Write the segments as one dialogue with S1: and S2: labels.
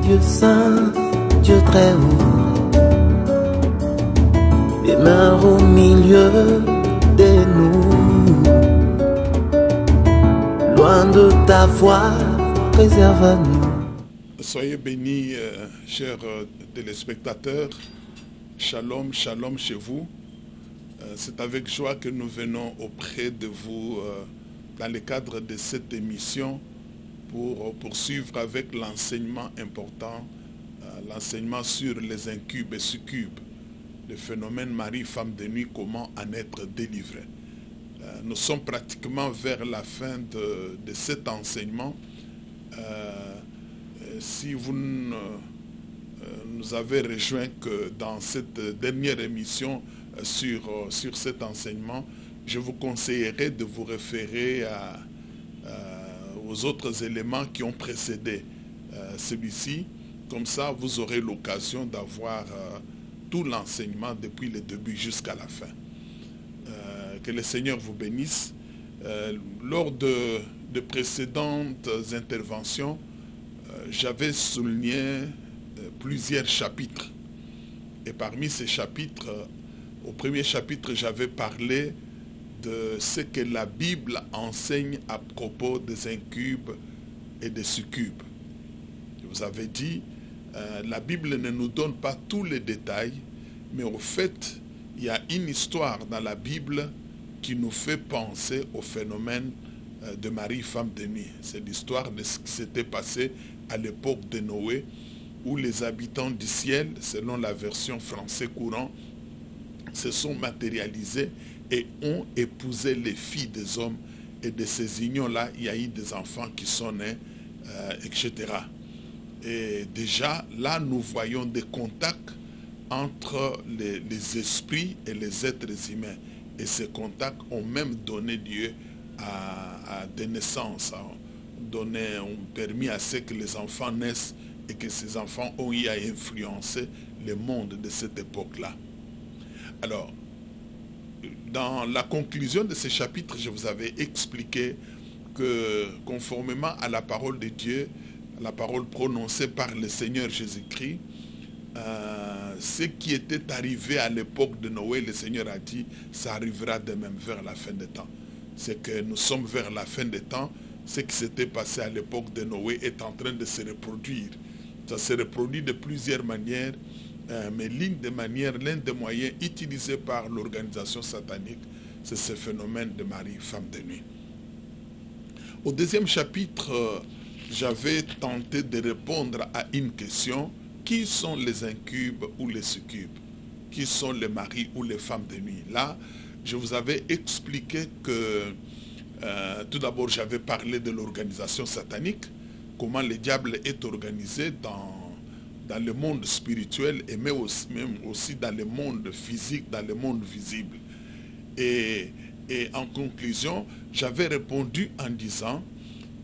S1: Dieu saint, Dieu très haut, demeure au milieu de nous. Loin de ta voix, préserve-nous.
S2: Soyez bénis, chers téléspectateurs. Shalom, shalom chez vous. C'est avec joie que nous venons auprès de vous dans le cadre de cette émission pour poursuivre avec l'enseignement important, l'enseignement sur les incubes et succubes, le phénomène mari-femme de nuit, comment en être délivré. Nous sommes pratiquement vers la fin de cet enseignement. Si vous nous avez rejoint que dans cette dernière émission sur cet enseignement, je vous conseillerais de vous référer aux autres éléments qui ont précédé celui-ci. Comme ça, vous aurez l'occasion d'avoir tout l'enseignement depuis le début jusqu'à la fin. Que le Seigneur vous bénisse. Lors de précédentes interventions, j'avais souligné plusieurs chapitres. Et parmi ces chapitres, au premier chapitre, j'avais parlé de ce que la Bible enseigne à propos des incubes et des succubes. Je vous avais dit, la Bible ne nous donne pas tous les détails, mais au fait, il y a une histoire dans la Bible qui nous fait penser au phénomène de mari-femme de nuit. C'est l'histoire de ce qui s'était passé à l'époque de Noé, où les habitants du ciel, selon la version français courant, se sont matérialisés et ont épousé les filles des hommes. Et de ces unions-là, il y a eu des enfants qui sont nés, etc. Et déjà, là, nous voyons des contacts entre les esprits et les êtres humains. Et ces contacts ont même donné lieu à des naissances, ont permis à ce que les enfants naissent et que ces enfants ont eu à influencer le monde de cette époque-là. Alors, dans la conclusion de ce chapitre, je vous avais expliqué que conformément à la parole de Dieu, la parole prononcée par le Seigneur Jésus-Christ, ce qui était arrivé à l'époque de Noé, le Seigneur a dit, ça arrivera de même vers la fin des temps. C'est que nous sommes vers la fin des temps, ce qui s'était passé à l'époque de Noé est en train de se reproduire. Ça se reproduit de plusieurs manières, mais l'un des moyens utilisés par l'organisation satanique, c'est ce phénomène de mari-femme de nuit. Au deuxième chapitre, j'avais tenté de répondre à une question: qui sont les incubes ou les succubes? Qui sont les maris ou les femmes de nuit? Là, je vous avais expliqué que, tout d'abord, j'avais parlé de l'organisation satanique, comment le diable est organisé dans le monde spirituel et même aussi dans le monde physique, dans le monde visible. Et en conclusion, j'avais répondu en disant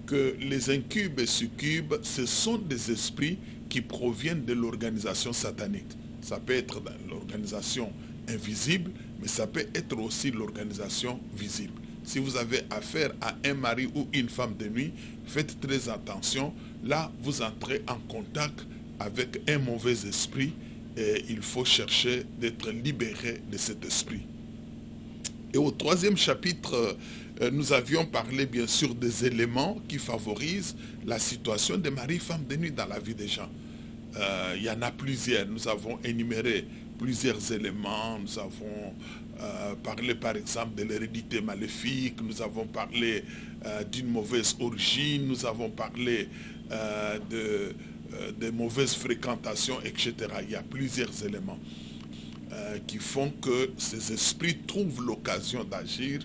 S2: que les incubes et succubes, ce sont des esprits qui proviennent de l'organisation satanique. Ça peut être l'organisation invisible, mais ça peut être aussi l'organisation visible. Si vous avez affaire à un mari ou une femme de nuit, faites très attention. Là, vous entrez en contact avec un mauvais esprit et il faut chercher d'être libéré de cet esprit. Et au troisième chapitre, nous avions parlé bien sûr des éléments qui favorisent la situation des maris-femmes de nuit dans la vie des gens. Il y en a plusieurs. Nous avons énuméré plusieurs éléments. Nous avons parlé par exemple de l'hérédité maléfique. Nous avons parlé d'une mauvaise origine. Nous avons parlé de mauvaises fréquentations, etc. Il y a plusieurs éléments qui font que ces esprits trouvent l'occasion d'agir,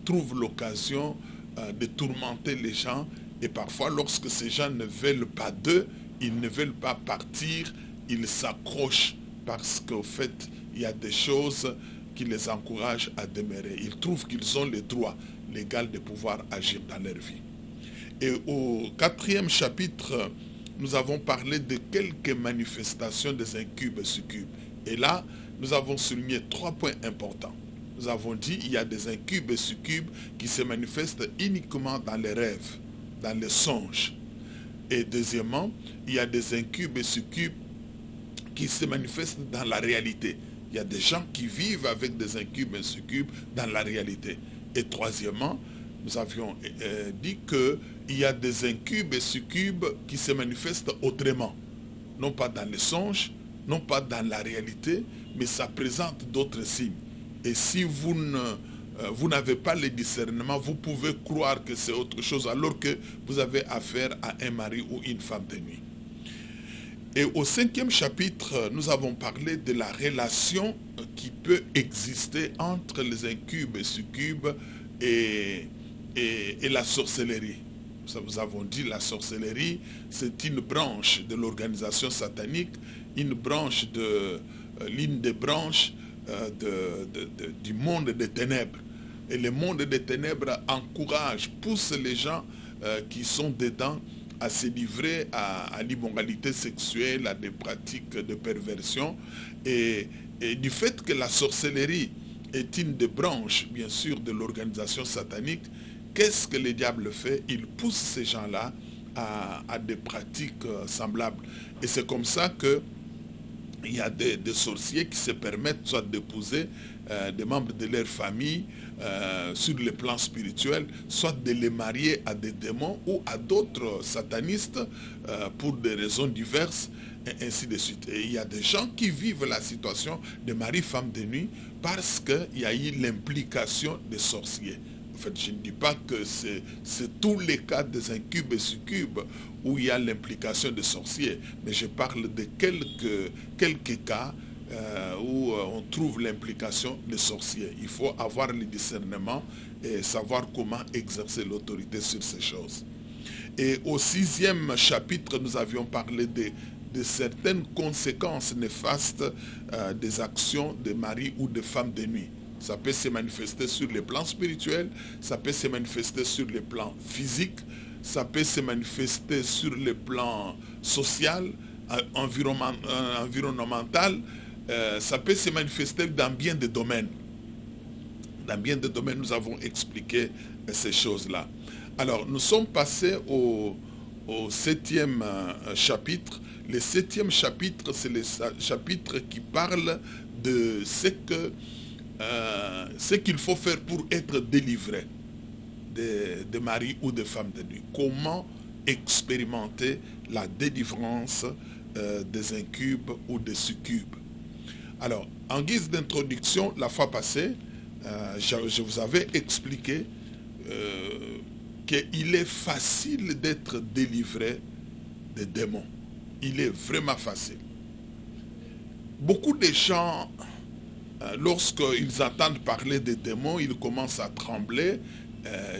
S2: trouvent l'occasion de tourmenter les gens. Et parfois, lorsque ces gens ne veulent pas d'eux, ils ne veulent pas partir, ils s'accrochent parce qu'au fait, il y a des choses qui les encouragent à demeurer. Ils trouvent qu'ils ont le droit légal de pouvoir agir dans leur vie. Et au quatrième chapitre, nous avons parlé de quelques manifestations des incubes et succubes. Et là, nous avons souligné 3 points importants. Nous avons dit qu'il y a des incubes et succubes qui se manifestent uniquement dans les rêves, dans les songes. Et deuxièmement, il y a des incubes et succubes qui se manifestent dans la réalité. Il y a des gens qui vivent avec des incubes et succubes dans la réalité. Et troisièmement, nous avions dit qu'il y a des incubes et succubes qui se manifestent autrement. Non pas dans les songes, non pas dans la réalité, mais ça présente d'autres signes. Et si vous n'avez pas le discernement, vous pouvez croire que c'est autre chose alors que vous avez affaire à un mari ou une femme de nuit. Et au 5e chapitre, nous avons parlé de la relation qui peut exister entre les incubes et succubes et la sorcellerie. Nous avons dit la sorcellerie, c'est une branche de l'organisation satanique, une branche l'une des branches du monde des ténèbres. Et le monde des ténèbres encourage, pousse les gens qui sont dedans à se livrer à l'immoralité sexuelle, à des pratiques de perversion. Et du fait que la sorcellerie est une des branches, bien sûr, de l'organisation satanique, qu'est-ce que le diable fait? Il pousse ces gens-là à des pratiques semblables. Et c'est comme ça que il y a des sorciers qui se permettent soit d'épouser des membres de leur famille sur le plan spirituel, soit de les marier à des démons ou à d'autres satanistes pour des raisons diverses, et ainsi de suite. Et il y a des gens qui vivent la situation de mari-femme de nuit parce qu'il y a eu l'implication des sorciers. En fait, je ne dis pas que c'est tous les cas des incubes et succubes où il y a l'implication des sorciers, mais je parle de quelques cas où on trouve l'implication des sorciers. Il faut avoir le discernement et savoir comment exercer l'autorité sur ces choses. Et au 6e chapitre, nous avions parlé de certaines conséquences néfastes des actions de mari ou de femme de nuit. Ça peut se manifester sur le plan spirituel, ça peut se manifester sur le plan physique, ça peut se manifester sur le plan social, environnemental, ça peut se manifester dans bien des domaines. Dans bien des domaines, nous avons expliqué ces choses-là. Alors, nous sommes passés au 7e chapitre. Le 7e chapitre, c'est le chapitre qui parle de ce qu'il faut faire pour être délivré de mari ou de femme de nuit. Comment expérimenter la délivrance des incubes ou des succubes. Alors, en guise d'introduction, la fois passée, je vous avais expliqué qu'il est facile d'être délivré des démons. Il est vraiment facile. Beaucoup de gens, lorsqu'ils entendent parler des démons, ils commencent à trembler.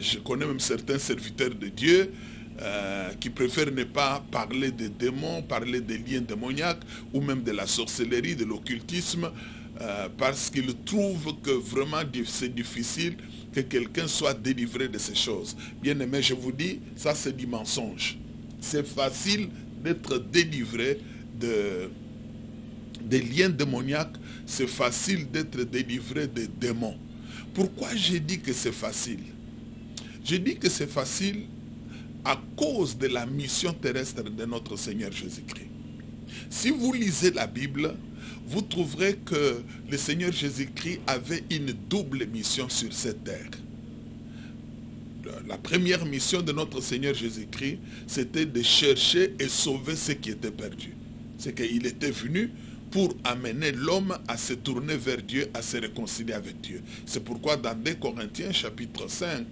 S2: Je connais même certains serviteurs de Dieu qui préfèrent ne pas parler des démons, parler des liens démoniaques ou même de la sorcellerie, de l'occultisme, parce qu'ils trouvent que vraiment c'est difficile que quelqu'un soit délivré de ces choses. Bien aimé, je vous dis, ça c'est du mensonge. C'est facile d'être délivré des liens démoniaques, c'est facile d'être délivré des démons. Pourquoi j'ai dit que c'est facile? Je dis que c'est facile à cause de la mission terrestre de notre Seigneur Jésus-Christ. Si vous lisez la Bible, vous trouverez que le Seigneur Jésus-Christ avait une double mission sur cette terre. La première mission de notre Seigneur Jésus-Christ, c'était de chercher et sauver ceux qui étaient perdus. C'est qu'il était venu pour amener l'homme à se tourner vers Dieu, à se réconcilier avec Dieu. C'est pourquoi dans 2 Corinthiens chapitre 5,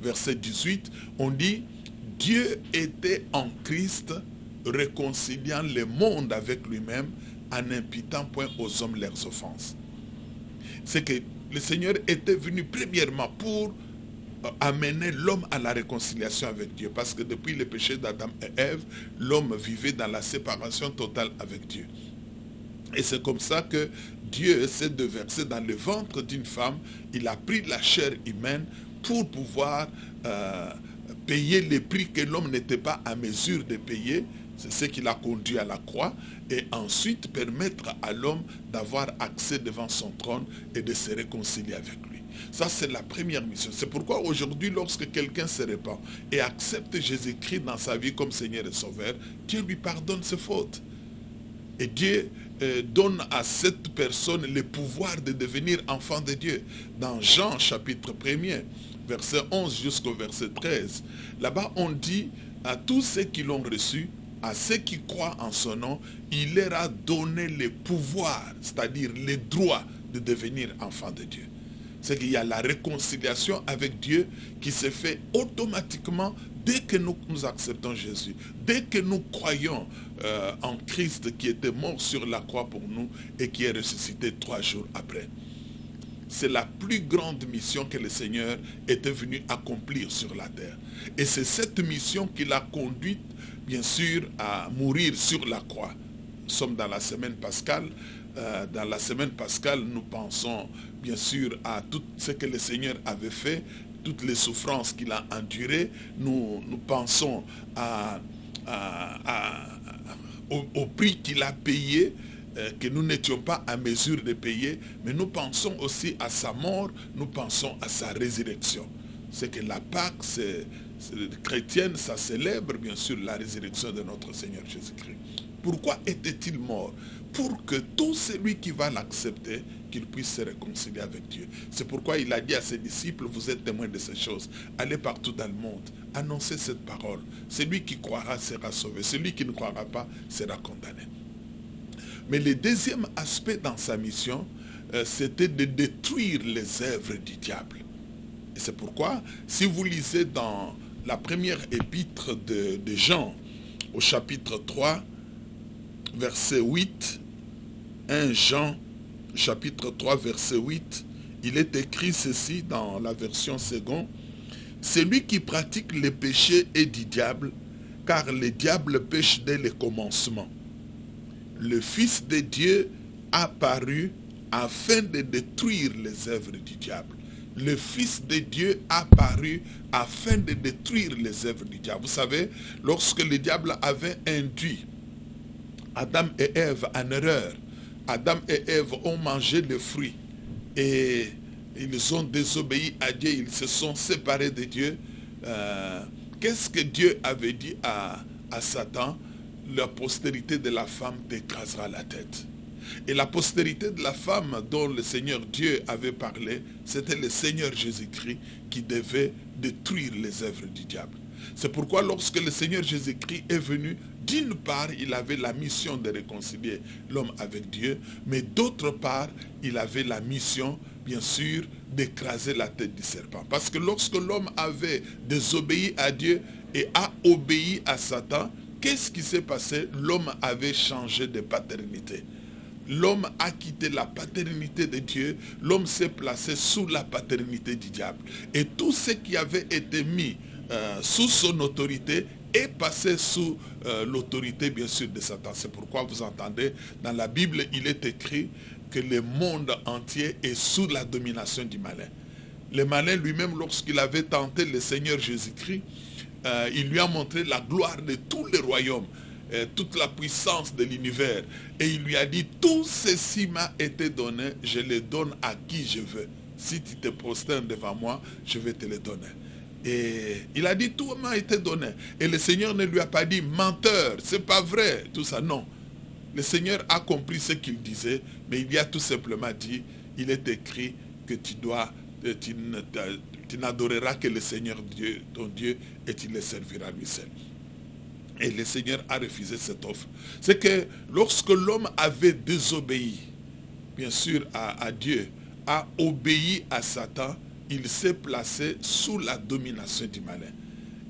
S2: verset 18, on dit « Dieu était en Christ, réconciliant le monde avec lui-même, en n'imputant point aux hommes leurs offenses. » C'est que le Seigneur était venu premièrement pour amener l'homme à la réconciliation avec Dieu. Parce que depuis le péché d'Adam et Ève, l'homme vivait dans la séparation totale avec Dieu. Et c'est comme ça que Dieu s'est déversé dans le ventre d'une femme. Il a pris la chair humaine pour pouvoir payer les prix que l'homme n'était pas à mesure de payer. C'est ce qui l'a conduit à la croix. Et ensuite permettre à l'homme d'avoir accès devant son trône et de se réconcilier avec lui. Ça, c'est la première mission. C'est pourquoi aujourd'hui, lorsque quelqu'un se répand et accepte Jésus-Christ dans sa vie comme Seigneur et Sauveur, Dieu lui pardonne ses fautes. Et Dieu donne à cette personne le pouvoir de devenir enfant de Dieu. Dans Jean chapitre 1er, verset 11 jusqu'au verset 13, là-bas on dit à tous ceux qui l'ont reçu, à ceux qui croient en son nom, il leur a donné le pouvoir, c'est-à-dire le droit de devenir enfant de Dieu. C'est qu'il y a la réconciliation avec Dieu qui se fait automatiquement dès que nous acceptons Jésus. Dès que nous croyons en Christ qui était mort sur la croix pour nous et qui est ressuscité 3 jours après. C'est la plus grande mission que le Seigneur était venu accomplir sur la terre. Et c'est cette mission qui l'a conduite, bien sûr, à mourir sur la croix. Nous sommes dans la semaine pascale. Dans la semaine pascale, nous pensons bien sûr à tout ce que le Seigneur avait fait, toutes les souffrances qu'il a endurées. Nous pensons au prix qu'il a payé, que nous n'étions pas à mesure de payer, mais nous pensons aussi à sa mort, nous pensons à sa résurrection. C'est que la Pâque chrétienne, ça célèbre bien sûr la résurrection de notre Seigneur Jésus-Christ. Pourquoi était-il mort? Pour que tout celui qui va l'accepter, qu'il puisse se réconcilier avec Dieu. C'est pourquoi il a dit à ses disciples, vous êtes témoins de ces choses. Allez partout dans le monde, annoncez cette parole. Celui qui croira sera sauvé. Celui qui ne croira pas sera condamné. Mais le deuxième aspect dans sa mission, c'était de détruire les œuvres du diable. Et c'est pourquoi, si vous lisez dans la première épître de Jean, au chapitre 3, verset 8, 1 Jean, chapitre 3, verset 8, il est écrit ceci dans la version seconde. Celui qui pratique le péché est du diable, car le diable pêche dès le commencement. Le Fils de Dieu a paru afin de détruire les œuvres du diable. Le Fils de Dieu a paru afin de détruire les œuvres du diable. Vous savez, lorsque le diable avait induit Adam et Ève en erreur, Adam et Ève ont mangé le fruit et ils ont désobéi à Dieu, ils se sont séparés de Dieu. Qu'est-ce que Dieu avait dit à Satan? La postérité de la femme t'écrasera la tête. Et la postérité de la femme dont le Seigneur Dieu avait parlé, c'était le Seigneur Jésus-Christ qui devait détruire les œuvres du diable. C'est pourquoi lorsque le Seigneur Jésus-Christ est venu, d'une part, il avait la mission de réconcilier l'homme avec Dieu, mais d'autre part, il avait la mission, bien sûr, d'écraser la tête du serpent. Parce que lorsque l'homme avait désobéi à Dieu et a obéi à Satan, qu'est-ce qui s'est passé? L'homme avait changé de paternité. L'homme a quitté la paternité de Dieu, l'homme s'est placé sous la paternité du diable. Et tout ce qui avait été mis sous son autorité est passé sous l'autorité bien sûr de Satan. C'est pourquoi vous entendez dans la Bible, il est écrit que le monde entier est sous la domination du malin. Le malin lui-même, lorsqu'il avait tenté le Seigneur Jésus-Christ, il lui a montré la gloire de tous les royaumes, toute la puissance de l'univers. Et il lui a dit, tout ceci m'a été donné, je le donne à qui je veux. Si tu te prosternes devant moi, je vais te le donner. Et il a dit, tout m'a été donné. Et le Seigneur ne lui a pas dit, menteur, c'est pas vrai, tout ça, non. Le Seigneur a compris ce qu'il disait, mais il y a tout simplement dit, il est écrit que tu n'adoreras que le Seigneur Dieu, ton Dieu, et tu le serviras lui seul. Et le Seigneur a refusé cette offre. C'est que lorsque l'homme avait désobéi, bien sûr, à Dieu, a obéi à Satan, il s'est placé sous la domination du malin.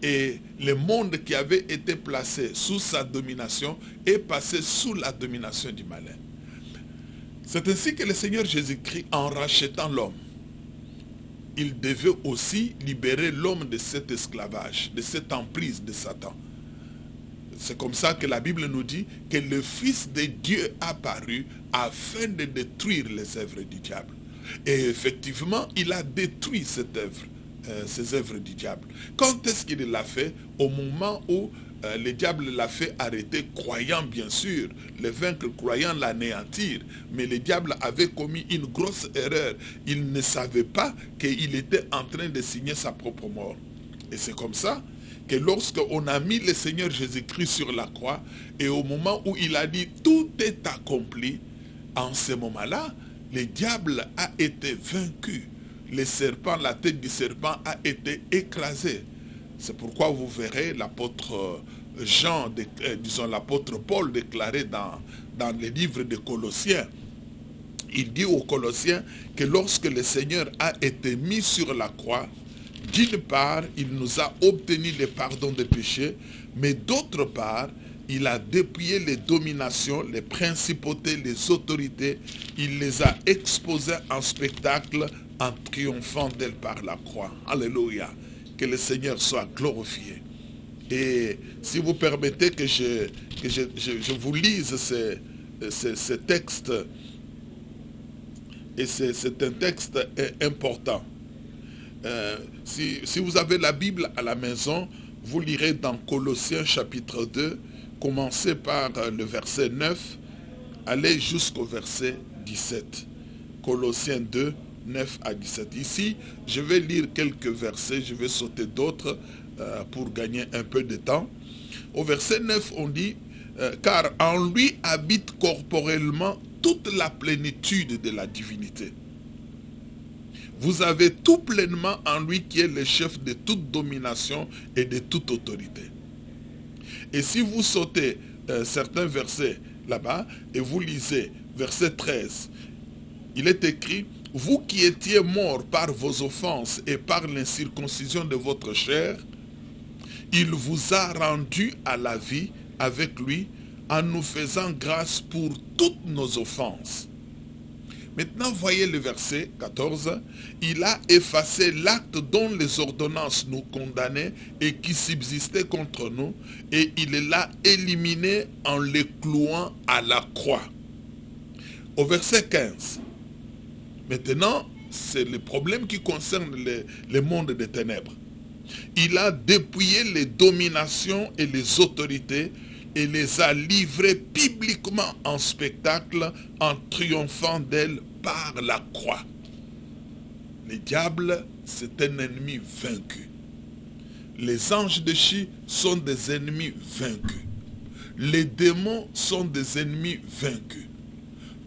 S2: Et le monde qui avait été placé sous sa domination est passé sous la domination du malin. C'est ainsi que le Seigneur Jésus-Christ, en rachetant l'homme, il devait aussi libérer l'homme de cet esclavage, de cette emprise de Satan. C'est comme ça que la Bible nous dit que le Fils de Dieu a apparu afin de détruire les œuvres du diable. Et effectivement, il a détruit cette œuvre, ces œuvres du diable. Quand est-ce qu'il l'a fait? Au moment où le diable l'a fait arrêter, croyant bien sûr, le vaincre, croyant l'anéantir. Mais le diable avait commis une grosse erreur. Il ne savait pas qu'il était en train de signer sa propre mort. Et c'est comme ça que lorsqu'on a mis le Seigneur Jésus-Christ sur la croix, et au moment où il a dit « tout est accompli », en ce moment-là, le diable a été vaincu. Le serpent, la tête du serpent a été écrasée. C'est pourquoi vous verrez l'apôtre Jean, disons l'apôtre Paul déclaré dans le livre de Colossiens. Il dit aux Colossiens que lorsque le Seigneur a été mis sur la croix, d'une part, il nous a obtenu le pardon des péchés, mais d'autre part, il a dépouillé les dominations, les principautés, les autorités. Il les a exposées en spectacle en triomphant d'elles par la croix. Alléluia. Que le Seigneur soit glorifié. Et si vous permettez que je vous lise ce texte, et c'est un texte important. Si vous avez la Bible à la maison, vous lirez dans Colossiens chapitre 2, commencez par le verset 9, allez jusqu'au verset 17. Colossiens 2, 9 à 17. Ici, je vais lire quelques versets, je vais sauter d'autres pour gagner un peu de temps. Au verset 9, on dit, car en lui habite corporellement toute la plénitude de la divinité. Vous avez tout pleinement en lui qui est le chef de toute domination et de toute autorité. Et si vous sautez certains versets là-bas et vous lisez verset 13, il est écrit, vous qui étiez morts par vos offenses et par l'incirconcision de votre chair, il vous a rendus à la vie avec lui en nous faisant grâce pour toutes nos offenses. Maintenant, voyez le verset 14. Il a effacé l'acte dont les ordonnances nous condamnaient et qui subsistait contre nous, et il l'a éliminé en les clouant à la croix. Au verset 15. Maintenant, c'est le problème qui concerne le monde des ténèbres. Il a dépouillé les dominations et les autorités et les a livrées publiquement en spectacle en triomphant d'elles par la croix. Le diable, c'est un ennemi vaincu. Les anges déchus sont des ennemis vaincus. Les démons sont des ennemis vaincus.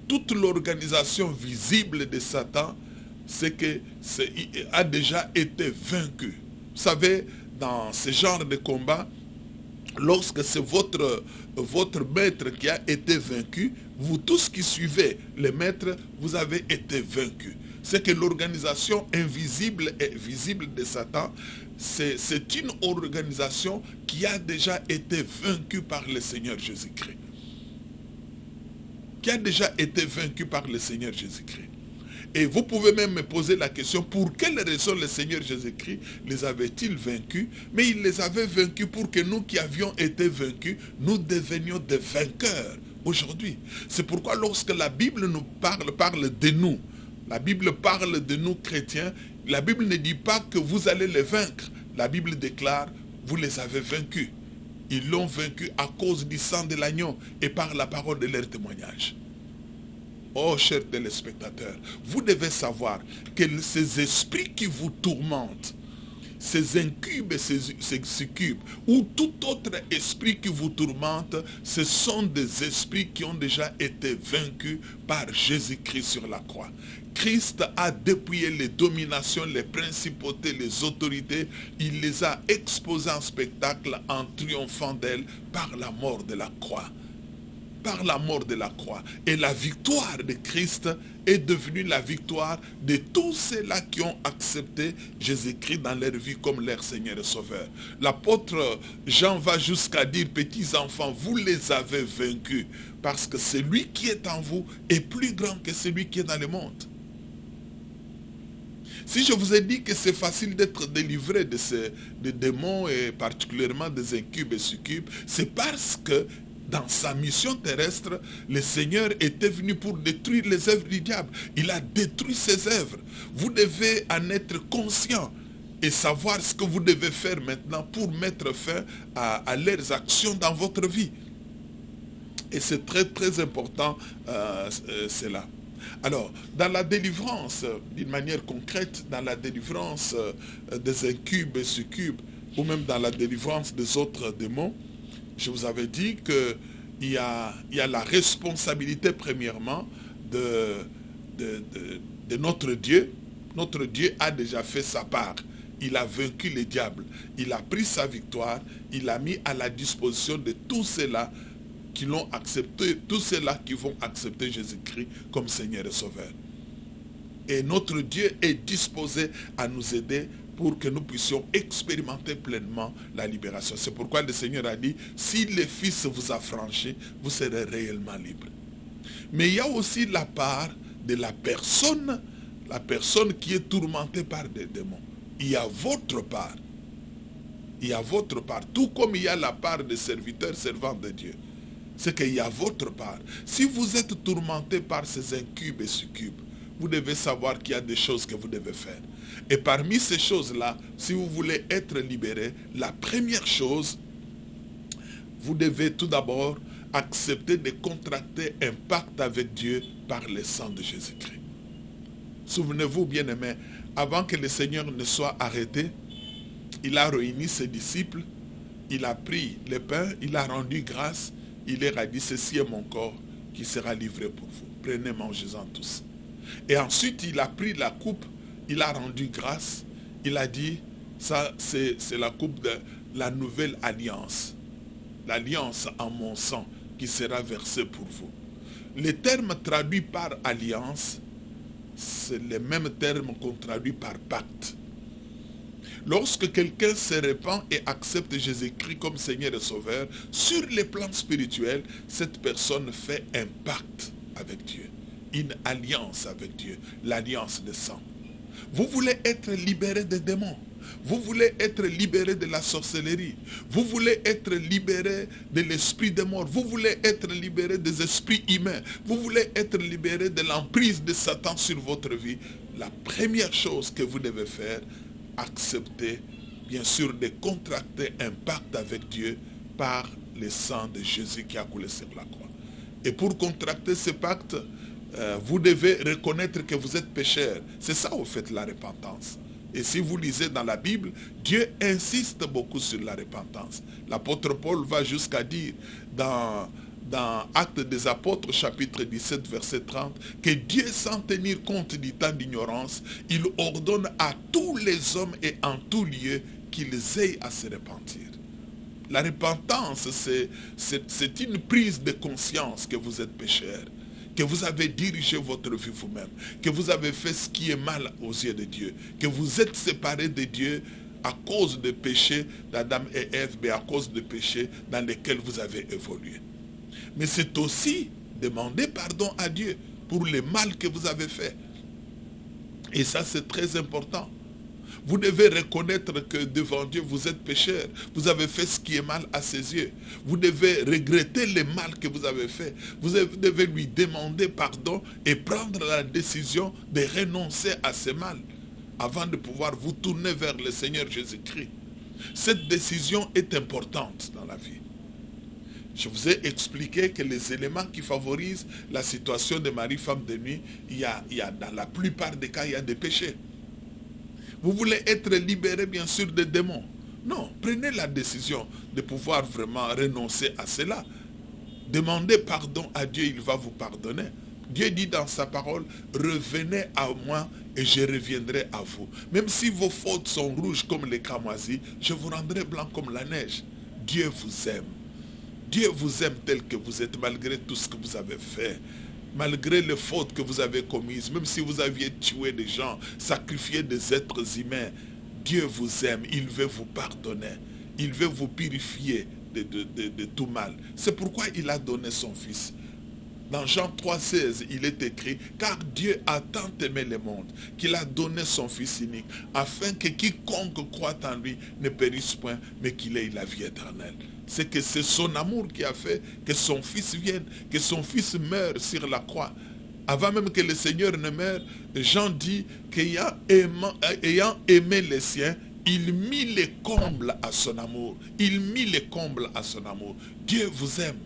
S2: Toute l'organisation visible de Satan, a déjà été vaincue. Vous savez, dans ce genre de combat, lorsque c'est votre maître qui a été vaincu, vous tous qui suivez le maître, vous avez été vaincus. C'est que l'organisation invisible et visible de Satan, c'est une organisation qui a déjà été vaincue par le Seigneur Jésus-Christ. Qui a déjà été vaincue par le Seigneur Jésus-Christ. Et vous pouvez même me poser la question, pour quelle raison le Seigneur Jésus-Christ les avait-il vaincus? Mais il les avait vaincus pour que nous qui avions été vaincus, nous devenions des vainqueurs aujourd'hui. C'est pourquoi lorsque la Bible nous parle de nous, la Bible parle de nous chrétiens, la Bible ne dit pas que vous allez les vaincre. La Bible déclare, vous les avez vaincus. Ils l'ont vaincu à cause du sang de l'agneau et par la parole de leur témoignage. Oh, chers téléspectateurs, vous devez savoir que ces esprits qui vous tourmentent, ces incubes et ces succubes, ou tout autre esprit qui vous tourmente, ce sont des esprits qui ont déjà été vaincus par Jésus-Christ sur la croix. Christ a dépouillé les dominations, les principautés, les autorités. Il les a exposées en spectacle en triomphant d'elles par la mort de la croix. Par la mort de la croix. Et la victoire de Christ est devenue la victoire de tous ceux-là qui ont accepté Jésus-Christ dans leur vie comme leur Seigneur et Sauveur. L'apôtre Jean va jusqu'à dire, petits enfants, vous les avez vaincus, parce que celui qui est en vous est plus grand que celui qui est dans le monde. Si je vous ai dit que c'est facile d'être délivré de ces démons et particulièrement des incubes et succubes, c'est parce que dans sa mission terrestre, le Seigneur était venu pour détruire les œuvres du diable. Il a détruit ses œuvres. Vous devez en être conscient. et savoir ce que vous devez faire maintenant pour mettre fin à leurs actions dans votre vie. Et c'est très très important cela. Alors, dans la délivrance, d'une manière concrète, dans la délivrance des incubes et succubes, ou même dans la délivrance des autres démons, je vous avais dit qu'il y a la responsabilité premièrement de notre Dieu. Notre Dieu a déjà fait sa part. Il a vaincu le diable. Il a pris sa victoire. Il l'a mis à la disposition de tous ceux-là qui l'ont accepté, tous ceux-là qui vont accepter Jésus-Christ comme Seigneur et Sauveur. Et notre Dieu est disposé à nous aider pour que nous puissions expérimenter pleinement la libération. C'est pourquoi le Seigneur a dit, si le Fils vous a franchi, vous serez réellement libre. Mais il y a aussi la part de la personne qui est tourmentée par des démons. Il y a votre part. Il y a votre part. Tout comme il y a la part des serviteurs, servants de Dieu. C'est qu'il y a votre part. Si vous êtes tourmenté par ces incubes et succubes, vous devez savoir qu'il y a des choses que vous devez faire. Et parmi ces choses-là, si vous voulez être libéré, la première chose, vous devez tout d'abord accepter de contracter un pacte avec Dieu par le sang de Jésus-Christ. Souvenez-vous, bien-aimés, avant que le Seigneur ne soit arrêté, il a réuni ses disciples, il a pris le pain, il a rendu grâce, il leur a dit, ceci est mon corps qui sera livré pour vous. Prenez, mangez-en tous. Et ensuite, il a pris la coupe, il a rendu grâce, il a dit, ça c'est la coupe de la nouvelle alliance. L'alliance en mon sang qui sera versée pour vous. Le terme traduit par alliance, c'est le même terme qu'on traduit par pacte. Lorsque quelqu'un se répand et accepte Jésus-Christ comme Seigneur et Sauveur, sur le plan spirituel, cette personne fait un pacte avec Dieu, une alliance avec Dieu, l'alliance de sang. Vous voulez être libéré des démons, vous voulez être libéré de la sorcellerie, vous voulez être libéré de l'esprit des morts, vous voulez être libéré des esprits humains, vous voulez être libéré de l'emprise de Satan sur votre vie. La première chose que vous devez faire, accepter, bien sûr, de contracter un pacte avec Dieu par le sang de Jésus qui a coulé sur la croix. Et pour contracter ce pacte, vous devez reconnaître que vous êtes pécheur. C'est ça, au fait, la repentance. Et si vous lisez dans la Bible, Dieu insiste beaucoup sur la repentance. L'apôtre Paul va jusqu'à dire dans Actes des Apôtres, chapitre 17, verset 30, que Dieu, sans tenir compte du temps d'ignorance, il ordonne à tous les hommes et en tout lieu qu'ils aient à se repentir. La repentance, c'est une prise de conscience que vous êtes pécheur, que vous avez dirigé votre vie vous-même, que vous avez fait ce qui est mal aux yeux de Dieu, que vous êtes séparé de Dieu à cause des péchés d'Adam et Ève, mais à cause des péchés dans lesquels vous avez évolué. Mais c'est aussi demander pardon à Dieu pour le mal que vous avez fait. Et ça, c'est très important. Vous devez reconnaître que devant Dieu, vous êtes pécheur. Vous avez fait ce qui est mal à ses yeux. Vous devez regretter le mal que vous avez fait. Vous devez lui demander pardon et prendre la décision de renoncer à ce mal avant de pouvoir vous tourner vers le Seigneur Jésus-Christ. Cette décision est importante dans la vie. Je vous ai expliqué que les éléments qui favorisent la situation de mari, femme de nuit, il y a dans la plupart des cas, il y a des péchés. Vous voulez être libéré, bien sûr, des démons. Non, prenez la décision de pouvoir vraiment renoncer à cela. Demandez pardon à Dieu, il va vous pardonner. Dieu dit dans sa parole, revenez à moi et je reviendrai à vous. Même si vos fautes sont rouges comme les cramoisis, je vous rendrai blanc comme la neige. Dieu vous aime. Dieu vous aime tel que vous êtes, malgré tout ce que vous avez fait. Malgré les fautes que vous avez commises, même si vous aviez tué des gens, sacrifié des êtres humains, Dieu vous aime, il veut vous pardonner, il veut vous purifier de tout mal. C'est pourquoi il a donné son Fils. Dans Jean 3,16, il est écrit, car Dieu a tant aimé le monde, qu'il a donné son Fils unique, afin que quiconque croit en lui ne périsse point, mais qu'il ait la vie éternelle. C'est que c'est son amour qui a fait que son Fils vienne, que son Fils meure sur la croix. Avant même que le Seigneur ne meure, Jean dit qu'ayant aimé les siens, Il mit les combles à son amour. Il mit les combles à son amour. Dieu vous aime.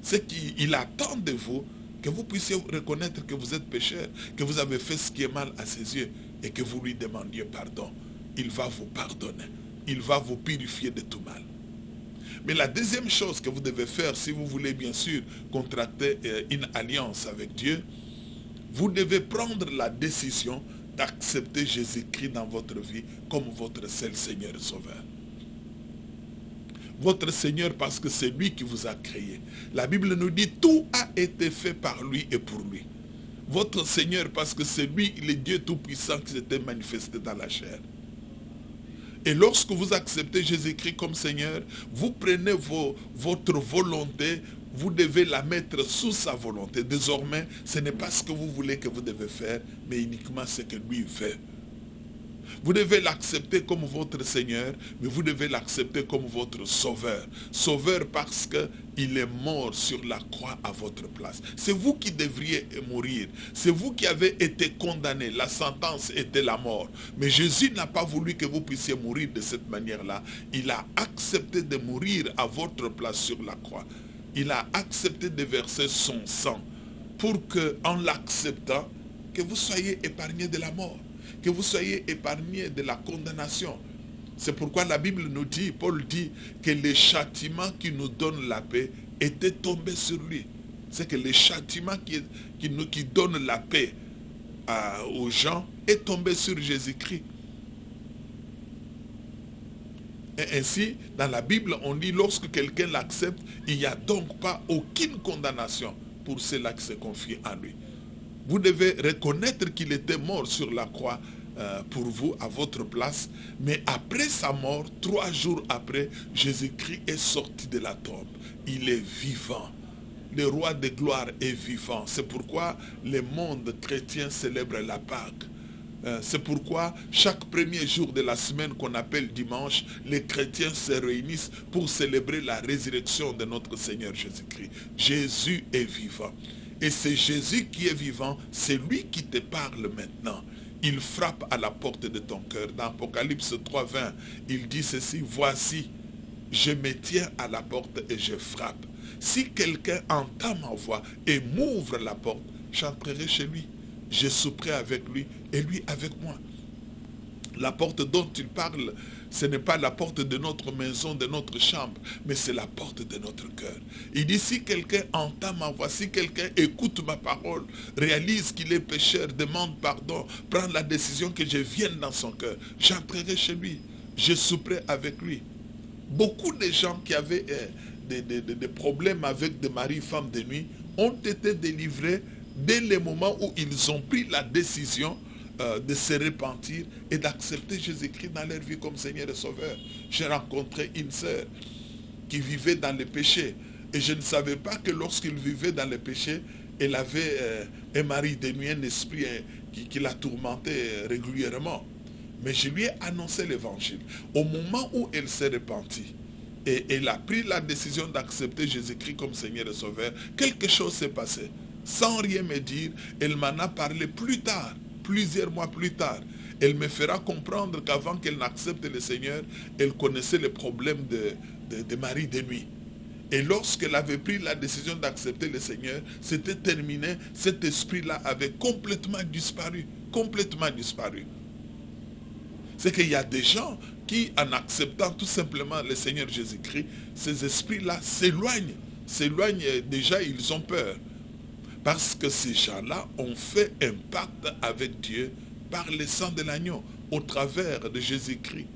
S2: C'est qu'il attend de vous que vous puissiez reconnaître que vous êtes pécheur, que vous avez fait ce qui est mal à ses yeux et que vous lui demandiez pardon. Il va vous pardonner. Il va vous purifier de tout mal. Mais la deuxième chose que vous devez faire, si vous voulez bien sûr contracter une alliance avec Dieu, vous devez prendre la décision d'accepter Jésus-Christ dans votre vie comme votre seul Seigneur et Sauveur. Votre Seigneur parce que c'est lui qui vous a créé. La Bible nous dit tout a été fait par lui et pour lui. Votre Seigneur parce que c'est lui, le Dieu Tout-Puissant qui s'était manifesté dans la chair. Et lorsque vous acceptez Jésus-Christ comme Seigneur, vous prenez votre volonté, vous devez la mettre sous sa volonté. Désormais, ce n'est pas ce que vous voulez que vous devez faire, mais uniquement ce que lui veut. Vous devez l'accepter comme votre Seigneur, mais vous devez l'accepter comme votre Sauveur. Sauveur parce qu'il est mort sur la croix à votre place. C'est vous qui devriez mourir. C'est vous qui avez été condamné. La sentence était la mort. Mais Jésus n'a pas voulu que vous puissiez mourir de cette manière-là. Il a accepté de mourir à votre place sur la croix. Il a accepté de verser son sang pour que, en l'acceptant, que vous soyez épargnés de la mort. Que vous soyez épargnés de la condamnation. C'est pourquoi la Bible nous dit, Paul dit, que le châtiment qui nous donne la paix était tombé sur lui. C'est que le châtiment qui donne la paix aux gens est tombé sur Jésus-Christ. Et ainsi, dans la Bible, on dit, lorsque quelqu'un l'accepte, il n'y a donc pas aucune condamnation pour ceux-là qui se confient en lui. Vous devez reconnaître qu'il était mort sur la croix pour vous, à votre place. Mais après sa mort, 3 jours après, Jésus-Christ est sorti de la tombe. Il est vivant. Le roi de gloire est vivant. C'est pourquoi le monde chrétien célèbre la Pâque. C'est pourquoi chaque premier jour de la semaine qu'on appelle dimanche, les chrétiens se réunissent pour célébrer la résurrection de notre Seigneur Jésus-Christ. Jésus est vivant. Et c'est Jésus qui est vivant, c'est lui qui te parle maintenant. Il frappe à la porte de ton cœur. Dans Apocalypse 3:20, il dit ceci, voici, je me tiens à la porte et je frappe. Si quelqu'un entend ma voix et m'ouvre la porte, j'entrerai chez lui. Je souperai avec lui et lui avec moi. La porte dont il parle, ce n'est pas la porte de notre maison, de notre chambre, mais c'est la porte de notre cœur. Il dit, si quelqu'un entend ma voix, si quelqu'un écoute ma parole, réalise qu'il est pécheur, demande pardon, prend la décision que je vienne dans son cœur, j'entrerai chez lui, je souperai avec lui. Beaucoup de gens qui avaient des problèmes avec des maris, femmes de nuit, ont été délivrés dès le moment où ils ont pris la décision de se repentir et d'accepter Jésus-Christ dans leur vie comme Seigneur et Sauveur. J'ai rencontré une sœur qui vivait dans le péché et je ne savais pas que lorsqu'il vivait dans le péché, elle avait un mari de nuit, un esprit qui la tourmentait régulièrement. Mais je lui ai annoncé l'évangile. Au moment où elle s'est repentie et elle a pris la décision d'accepter Jésus-Christ comme Seigneur et Sauveur, quelque chose s'est passé. Sans rien me dire, elle m'en a parlé plus tard. Plusieurs mois plus tard, elle me fera comprendre qu'avant qu'elle n'accepte le Seigneur, elle connaissait les problèmes de mari de nuit. Et lorsqu'elle avait pris la décision d'accepter le Seigneur, c'était terminé, cet esprit-là avait complètement disparu. Complètement disparu. C'est qu'il y a des gens qui, en acceptant tout simplement le Seigneur Jésus-Christ, ces esprits-là s'éloignent. Déjà, ils ont peur. Parce que ces gens-là ont fait un pacte avec Dieu par le sang de l'agneau, au travers de Jésus-Christ,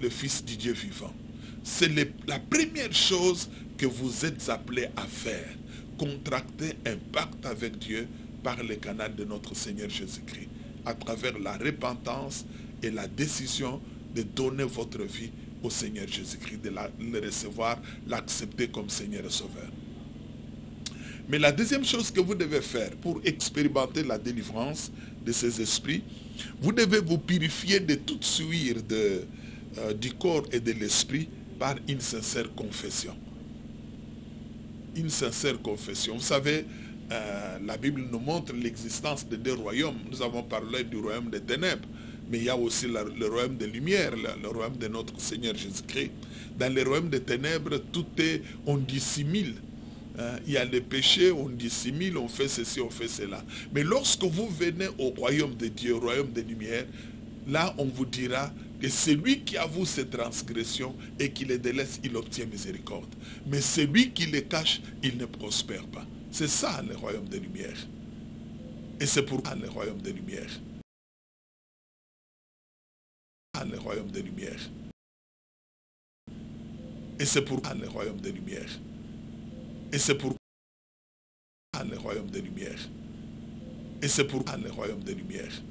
S2: le Fils du Dieu vivant. C'est la première chose que vous êtes appelés à faire. Contracter un pacte avec Dieu par le canal de notre Seigneur Jésus-Christ, à travers la repentance et la décision de donner votre vie au Seigneur Jésus-Christ, de le recevoir, l'accepter comme Seigneur et Sauveur. Mais la deuxième chose que vous devez faire pour expérimenter la délivrance de ces esprits, vous devez vous purifier de toute souillure du corps et de l'esprit par une sincère confession. Une sincère confession. Vous savez, la Bible nous montre l'existence de deux royaumes. Nous avons parlé du royaume des ténèbres. mais il y a aussi le royaume des lumières, le royaume de notre Seigneur Jésus-Christ. Dans le royaume des ténèbres, tout est, on dissimule. Il y a les péchés, on dissimule, on fait ceci, on fait cela. Mais lorsque vous venez au royaume de Dieu, au royaume des lumières, là on vous dira que celui qui avoue ses transgressions et qui les délaisse, il obtient miséricorde. Mais celui qui les cache, il ne prospère pas. C'est ça le royaume des lumières. Et c'est pourquoi le royaume des lumières. Le royaume des lumières. Et c'est pourquoi le royaume des lumières. Et c'est pourquoi le royaume des lumières. Et c'est pourquoi le royaume des lumières.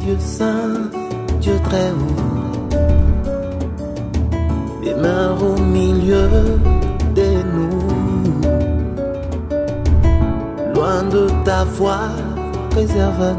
S1: Dieu saint, Dieu très haut, demeure au milieu de nous. Loin de ta voix, préserve-nous.